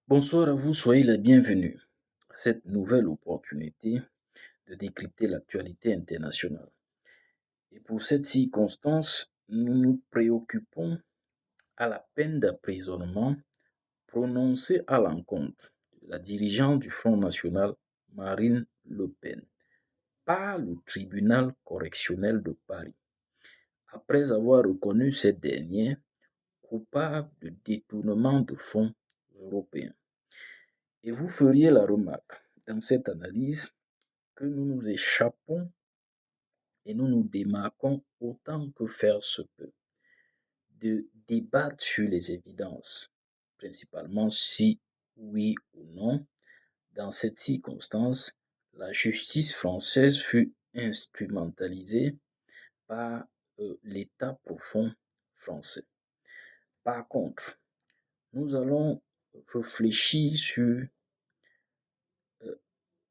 Bonsoir à vous, soyez les bienvenus à cette nouvelle opportunité de décrypter l'actualité internationale. Et pour cette circonstance, nous nous préoccupons à la peine d'emprisonnement prononcée à l'encontre de la dirigeante du Front national, Marine Le Pen, par le tribunal correctionnel de Paris, après avoir reconnu cette dernière coupable de détournement de fonds européens. Et vous feriez la remarque dans cette analyse que nous nous échappons et nous nous démarquons autant que faire se peut de débattre sur les évidences, principalement si, oui ou non, dans cette circonstance, la justice française fut instrumentalisée par l'État profond français. Par contre, nous allons réfléchir sur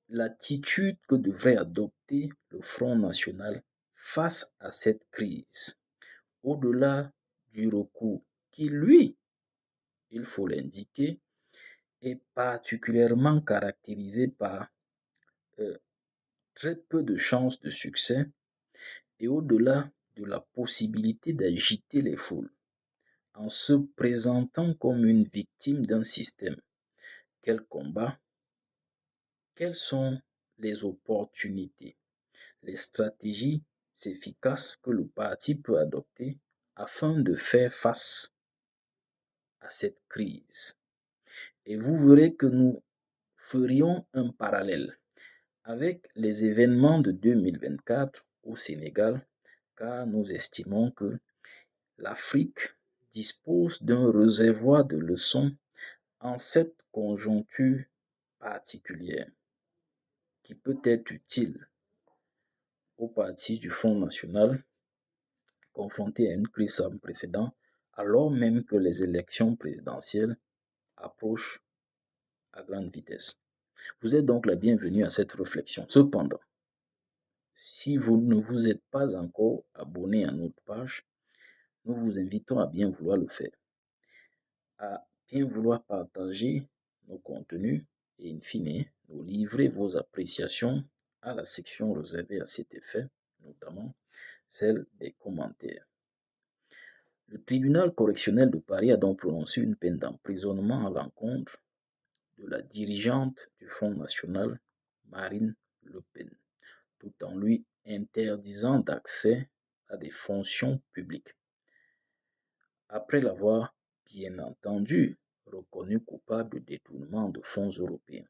l'attitude que devrait adopter le Front national face à cette crise, au-delà du recours qui, lui, il faut l'indiquer, est particulièrement caractérisé par euh, très peu de chances de succès et au-delà de la possibilité d'agiter les foules en se présentant comme une victime d'un système qu'elle combat, quelles sont les opportunités, les stratégies efficaces que le parti peut adopter afin de faire face à cette crise. Et vous verrez que nous ferions un parallèle avec les événements de 2024 au Sénégal, car nous estimons que l'Afrique dispose d'un réservoir de leçons en cette conjoncture particulière qui peut être utile au parti du Front national confronté à une crise sans précédent, alors même que les élections présidentielles approchent à grande vitesse. Vous êtes donc la bienvenue à cette réflexion. Cependant, si vous ne vous êtes pas encore abonné à notre page, nous vous invitons à bien vouloir le faire, à bien vouloir partager nos contenus et, in fine, nous livrer vos appréciations à la section réservée à cet effet, notamment celle des commentaires. Le tribunal correctionnel de Paris a donc prononcé une peine d'emprisonnement à l'encontre de la dirigeante du Front national, Marine Le Pen, tout en lui interdisant d'accès à des fonctions publiques. Après l'avoir, bien entendu, reconnu coupable de détournement de fonds européens,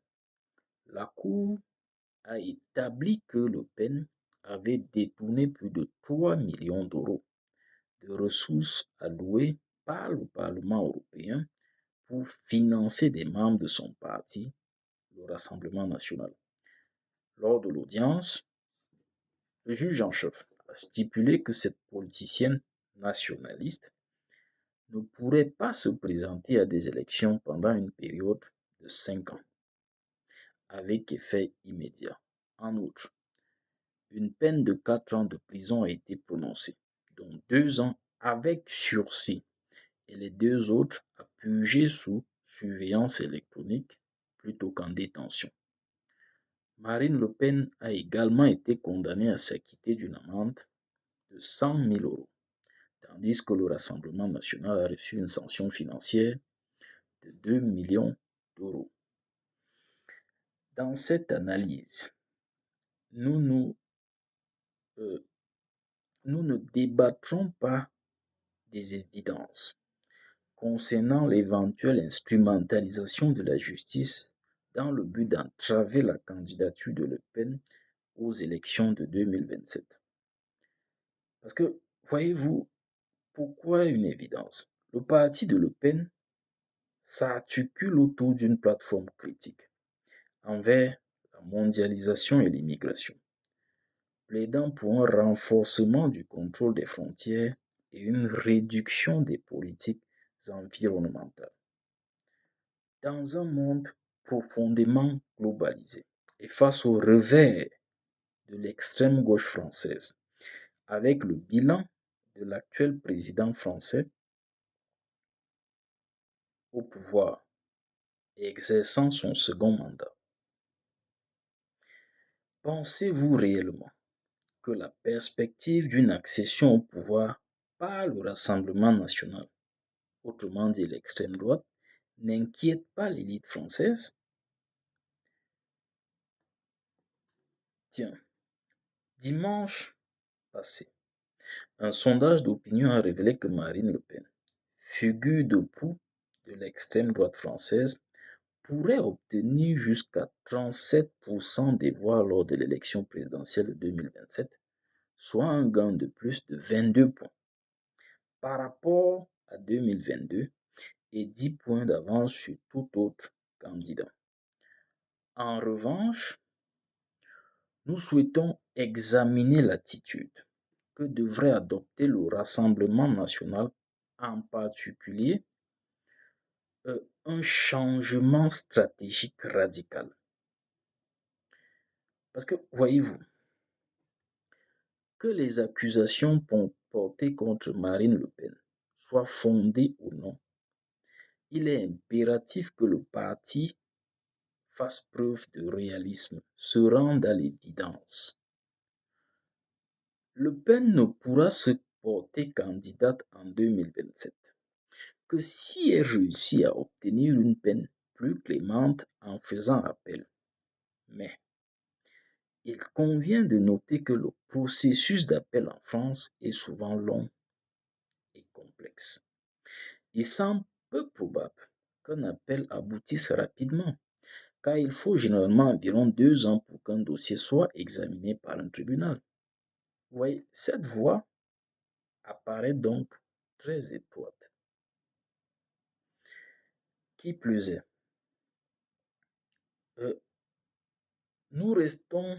la Cour a établi que Le Pen avait détourné plus de 3 millions d'euros de ressources allouées par le Parlement européen pour financer des membres de son parti, le Rassemblement national. Lors de l'audience, le juge en chef a stipulé que cette politicienne nationaliste ne pourrait pas se présenter à des élections pendant une période de 5 ans, avec effet immédiat. En outre, une peine de 4 ans de prison a été prononcée, dont 2 ans avec sursis, et les 2 autres à purger sous surveillance électronique plutôt qu'en détention. Marine Le Pen a également été condamnée à s'acquitter d'une amende de 100 000 euros, tandis que le Rassemblement national a reçu une sanction financière de 2 millions d'euros. Dans cette analyse, nous, euh, nous ne débattrons pas des évidences concernant l'éventuelle instrumentalisation de la justice dans le but d'entraver la candidature de Le Pen aux élections de 2027. Parce que, voyez-vous, pourquoi une évidence? Le parti de Le Pen s'articule autour d'une plateforme critique envers la mondialisation et l'immigration, plaidant pour un renforcement du contrôle des frontières et une réduction des politiques environnementales. Dans un monde profondément globalisé et face au revers de l'extrême gauche française, avec le bilan de l'actuel président français au pouvoir et exerçant son second mandat. Pensez-vous réellement que la perspective d'une accession au pouvoir par le Rassemblement national, autrement dit l'extrême droite, n'inquiète pas l'élite française? Tiens, dimanche passé, un sondage d'opinion a révélé que Marine Le Pen, figure de proue de l'extrême droite française, pourrait obtenir jusqu'à 37% des voix lors de l'élection présidentielle de 2027, soit un gain de plus de 22 points par rapport à 2022 et 10 points d'avance sur tout autre candidat. En revanche, nous souhaitons examiner l'attitude que devrait adopter le Rassemblement national, en particulier un changement stratégique radical. Parce que, voyez-vous, que les accusations portées contre Marine Le Pen soient fondées ou non, il est impératif que le parti fasse preuve de réalisme, se rende à l'évidence. Le Pen ne pourra se porter candidate en 2027 que si elle réussit à obtenir une peine plus clémente en faisant appel. Mais il convient de noter que le processus d'appel en France est souvent long et complexe. Il semble peu probable qu'un appel aboutisse rapidement, car il faut généralement environ 2 ans pour qu'un dossier soit examiné par un tribunal. Vous voyez, cette voie apparaît donc très étroite. Qui plus est, nous restons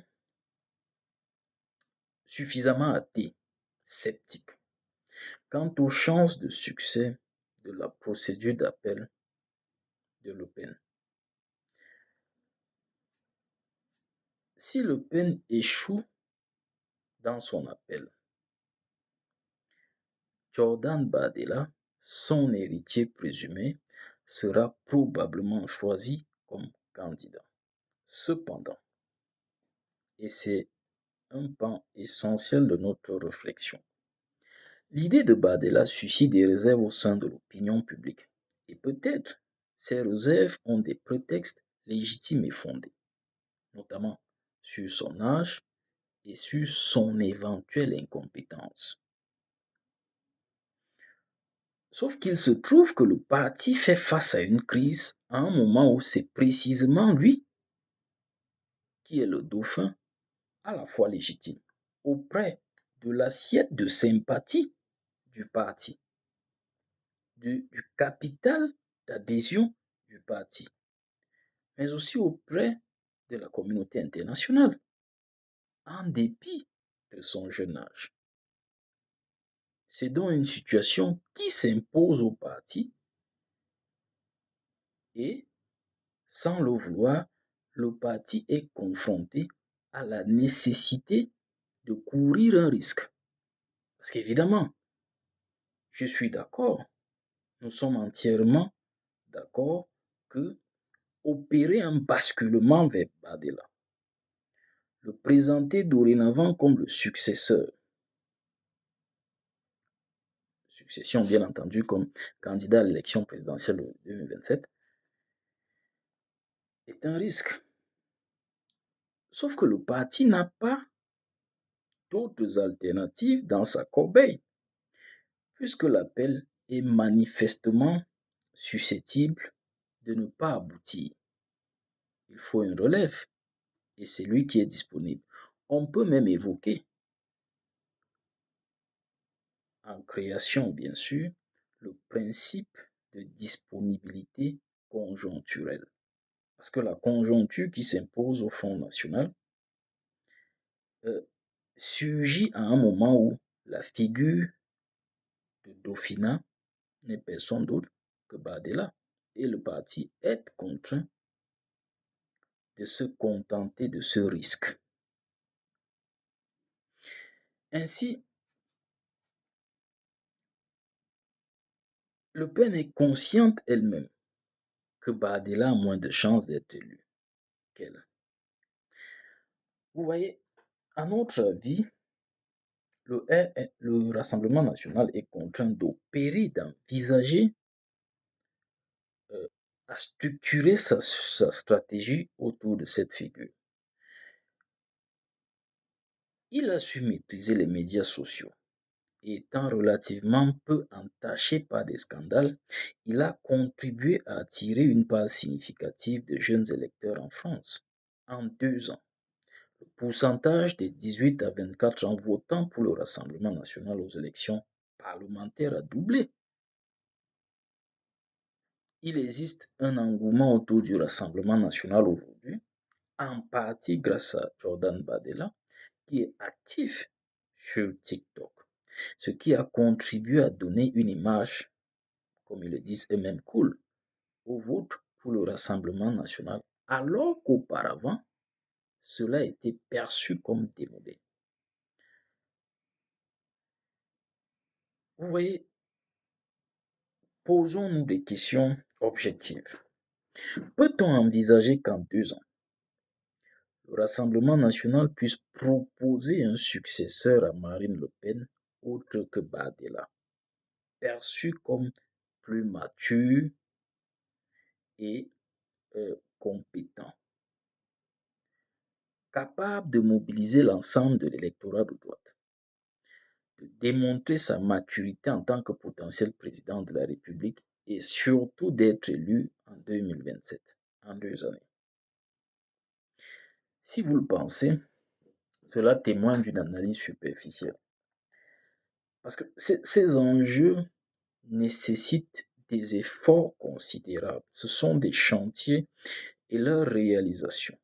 suffisamment athées, sceptiques, quant aux chances de succès de la procédure d'appel de Le Pen. Si Le Pen échoue dans son appel, Jordan Bardella, son héritier présumé, sera probablement choisi comme candidat. Cependant, et c'est un pan essentiel de notre réflexion, l'idée de Bardella suscite des réserves au sein de l'opinion publique. Et peut-être ces réserves ont des prétextes légitimes et fondés, notamment sur son âge et sur son éventuelle incompétence. Sauf qu'il se trouve que le parti fait face à une crise à un moment où c'est précisément lui qui est le dauphin à la fois légitime auprès de l'assiette de sympathie du parti, du capital d'adhésion du parti, mais aussi auprès de la communauté internationale, en dépit de son jeune âge. C'est donc une situation qui s'impose au parti et, sans le vouloir, le parti est confronté à la nécessité de courir un risque. Parce qu'évidemment, je suis d'accord, nous sommes entièrement d'accord que opérer un basculement vers Bardella, le présenter dorénavant comme le successeur, succession bien entendu comme candidat à l'élection présidentielle de 2027, est un risque. Sauf que le parti n'a pas d'autres alternatives dans sa corbeille, puisque l'appel est manifestement susceptible de ne pas aboutir. Il faut une relève, et c'est lui qui est disponible. On peut même évoquer, en création bien sûr, le principe de disponibilité conjoncturelle. Parce que la conjoncture qui s'impose au Front national surgit à un moment où la figure de Dauphinat n'est personne d'autre que Bardella. Et le parti est contraint de se contenter de ce risque. Ainsi, Le Pen est consciente elle-même que Badella a moins de chances d'être élu qu'elle. Vous voyez, à notre avis, le Rassemblement national est contraint d'opérer, d'envisager, à structurer sa stratégie autour de cette figure. Il a su maîtriser les médias sociaux. Étant relativement peu entaché par des scandales, il a contribué à attirer une part significative de jeunes électeurs en France. En 2 ans, le pourcentage des 18 à 24 ans votant pour le Rassemblement national aux élections parlementaires a doublé. Il existe un engouement autour du Rassemblement national aujourd'hui, en partie grâce à Jordan Bardella, qui est actif sur TikTok, ce qui a contribué à donner une image, comme ils le disent eux-mêmes, cool au vote pour le Rassemblement national, alors qu'auparavant, cela était perçu comme démodé. Vous voyez, posons-nous des questions objectives. Peut-on envisager qu'en 2 ans, le Rassemblement national puisse proposer un successeur à Marine Le Pen autre que Bardella, perçu comme plus mature et compétent, capable de mobiliser l'ensemble de l'électorat de droite, de démontrer sa maturité en tant que potentiel président de la République et surtout d'être élu en 2027, en 2 années. Si vous le pensez, cela témoigne d'une analyse superficielle. Parce que ces enjeux nécessitent des efforts considérables. Ce sont des chantiers et leur réalisation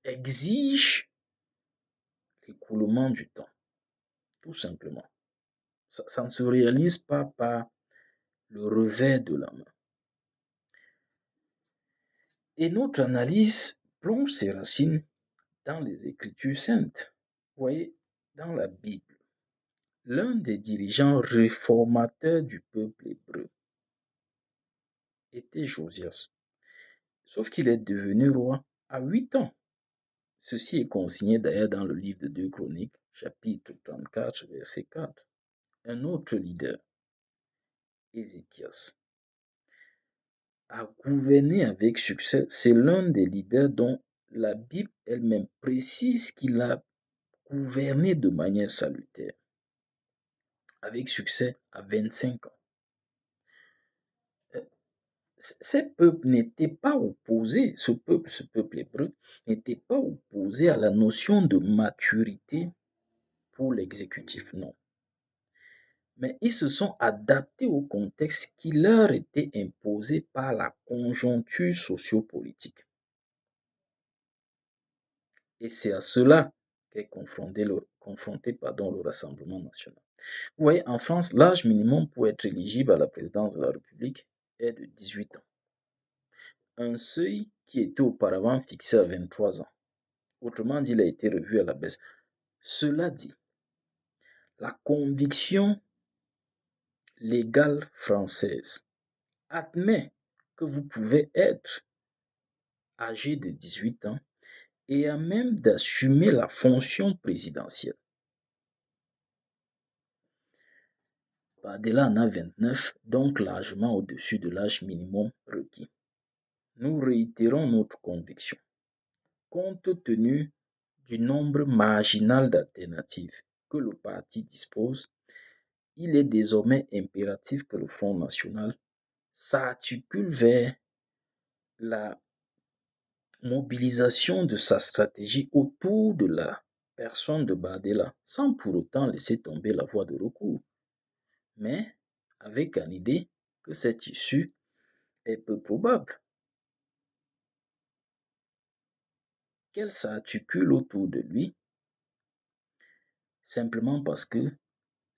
exige l'écoulement du temps, tout simplement. Ça ne se réalise pas par le revers de la main. Et notre analyse plonge ses racines dans les Écritures saintes. Vous voyez, dans la Bible, l'un des dirigeants réformateurs du peuple hébreu était Josias. Sauf qu'il est devenu roi à 8 ans. Ceci est consigné d'ailleurs dans le livre de 2 Chroniques, chapitre 34, verset 4. Un autre leader, Ézéchias, a gouverné avec succès. C'est l'un des leaders dont la Bible elle-même précise qu'il a gouverné de manière salutaire, avec succès à 25 ans. Ces peuples n'étaient pas opposés, ce peuple hébreu, n'était pas opposé à la notion de maturité pour l'exécutif, non. Mais ils se sont adaptés au contexte qui leur était imposé par la conjoncture sociopolitique. Et c'est à cela qu'est confronté le Rassemblement national. Vous voyez, en France, l'âge minimum pour être éligible à la présidence de la République est de 18 ans. Un seuil qui était auparavant fixé à 23 ans. Autrement dit, il a été revu à la baisse. Cela dit, la conviction légale française admet que vous pouvez être âgé de 18 ans et à même d'assumer la fonction présidentielle. Bardella en a 29, donc largement au-dessus de l'âge minimum requis. Nous réitérons notre conviction. Compte tenu du nombre marginal d'alternatives que le parti dispose, il est désormais impératif que le Front national s'articule vers la mobilisation de sa stratégie autour de la personne de Bardella, sans pour autant laisser tomber la voie de recours, mais avec une idée que cette issue est peu probable, qu'elle s'articule autour de lui, simplement parce que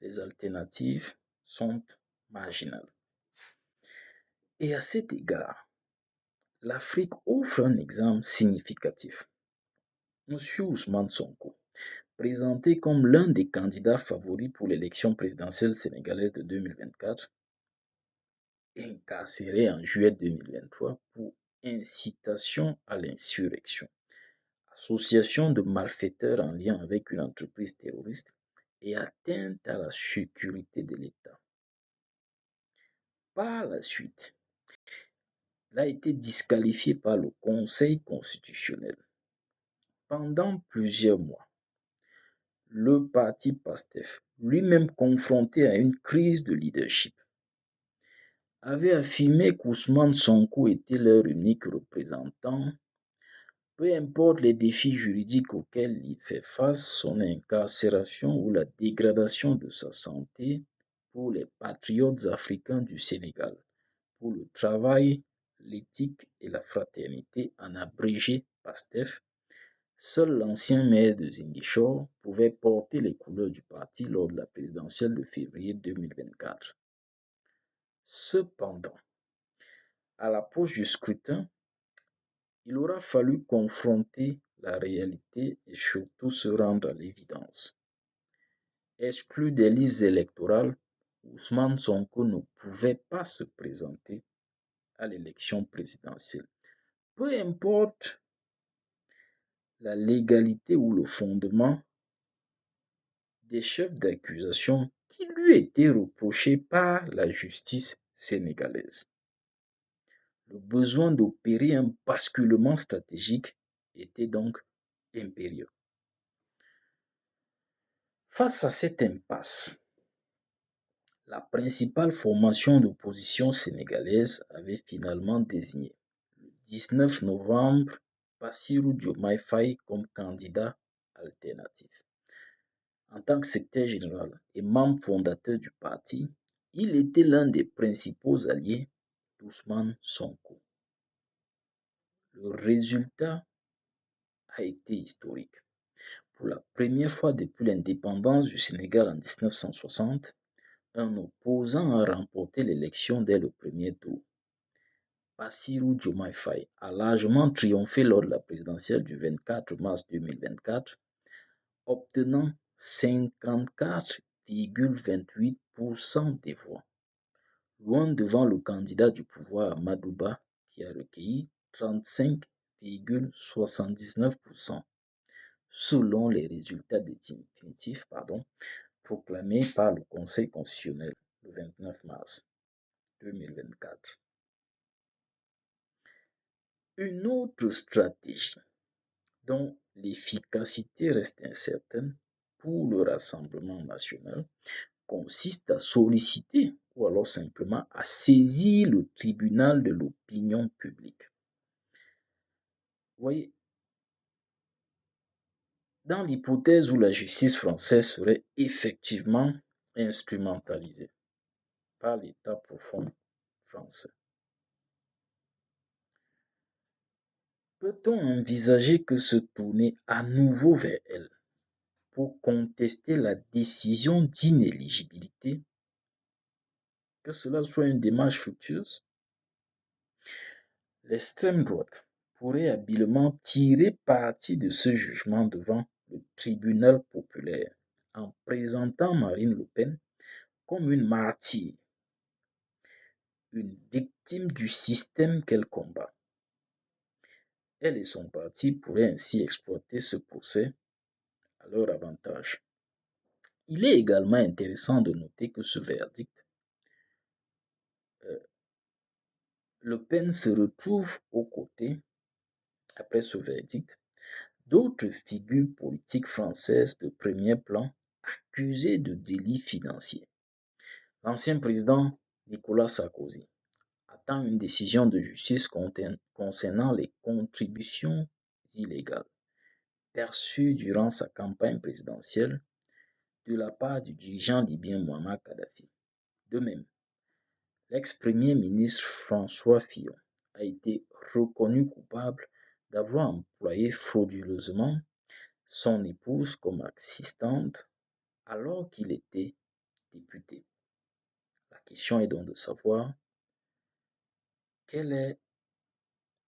les alternatives sont marginales. Et à cet égard, l'Afrique offre un exemple significatif. M. Ousmane Sonko, présenté comme l'un des candidats favoris pour l'élection présidentielle sénégalaise de 2024, incarcéré en juillet 2023 pour incitation à l'insurrection, association de malfaiteurs en lien avec une entreprise terroriste et atteinte à la sécurité de l'État. Par la suite, il a été disqualifié par le Conseil constitutionnel. Pendant plusieurs mois, le parti PASTEF, lui-même confronté à une crise de leadership, avait affirmé qu'Ousmane Sonko était leur unique représentant. Peu importe les défis juridiques auxquels il fait face, son incarcération ou la dégradation de sa santé, pour les patriotes africains du Sénégal, pour le travail, l'éthique et la fraternité, en abrégé PASTEF, seul l'ancien maire de Ziguinchor pouvait porter les couleurs du parti lors de la présidentielle de février 2024. Cependant, à l'approche du scrutin, il aura fallu confronter la réalité et surtout se rendre à l'évidence. Exclu des listes électorales, Ousmane Sonko ne pouvait pas se présenter à l'élection présidentielle. Peu importe la légalité ou le fondement des chefs d'accusation qui lui étaient reprochés par la justice sénégalaise. Le besoin d'opérer un basculement stratégique était donc impérieux. Face à cette impasse, la principale formation d'opposition sénégalaise avait finalement désigné le 19 novembre Bassirou Diomaye Faye comme candidat alternatif. En tant que secrétaire général et membre fondateur du parti, il était l'un des principaux alliés d'Ousmane Sonko. Le résultat a été historique. Pour la première fois depuis l'indépendance du Sénégal en 1960, un opposant a remporté l'élection dès le premier tour. Bassirou Diomaye Faye a largement triomphé lors de la présidentielle du 24 mars 2024, obtenant 54,28% des voix, loin devant le candidat du pouvoir Amadou Ba qui a recueilli 35,79%, selon les résultats définitifs proclamés par le Conseil constitutionnel le 29 mars 2024. Une autre stratégie dont l'efficacité reste incertaine pour le Rassemblement national consiste à solliciter ou alors simplement à saisir le tribunal de l'opinion publique. Vous voyez, dans l'hypothèse où la justice française serait effectivement instrumentalisée par l'État profond français, peut-on envisager que se tourner à nouveau vers elle pour contester la décision d'inéligibilité, que cela soit une démarche fructueuse? L'extrême droite pourrait habilement tirer parti de ce jugement devant le tribunal populaire en présentant Marine Le Pen comme une martyre, une victime du système qu'elle combat. Elle et son parti pourraient ainsi exploiter ce procès à leur avantage. Il est également intéressant de noter que ce verdict, Le Pen se retrouve aux côtés, après ce verdict, d'autres figures politiques françaises de premier plan accusées de délits financiers. L'ancien président Nicolas Sarkozy attend une décision de justice concernant les contributions illégales perçues durant sa campagne présidentielle de la part du dirigeant libyen Muammar Kadhafi. De même, l'ex-premier ministre François Fillon a été reconnu coupable d'avoir employé frauduleusement son épouse comme assistante alors qu'il était député. La question est donc de savoir quelle est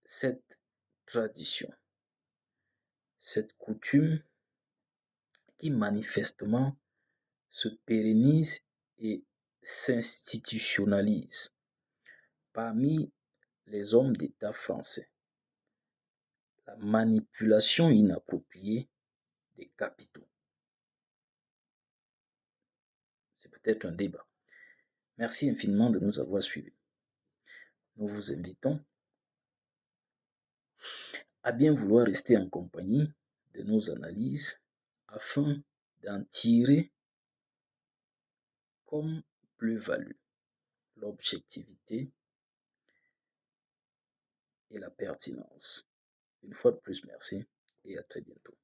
cette tradition, cette coutume qui manifestement se pérennise et s'institutionnalise. parmi les hommes d'État français, la manipulation inappropriée des capitaux. C'est peut-être un débat. Merci infiniment de nous avoir suivis. Nous vous invitons à bien vouloir rester en compagnie de nos analyses afin d'en tirer comme plus-value l'objectivité et la pertinence. Une fois de plus, merci et à très bientôt.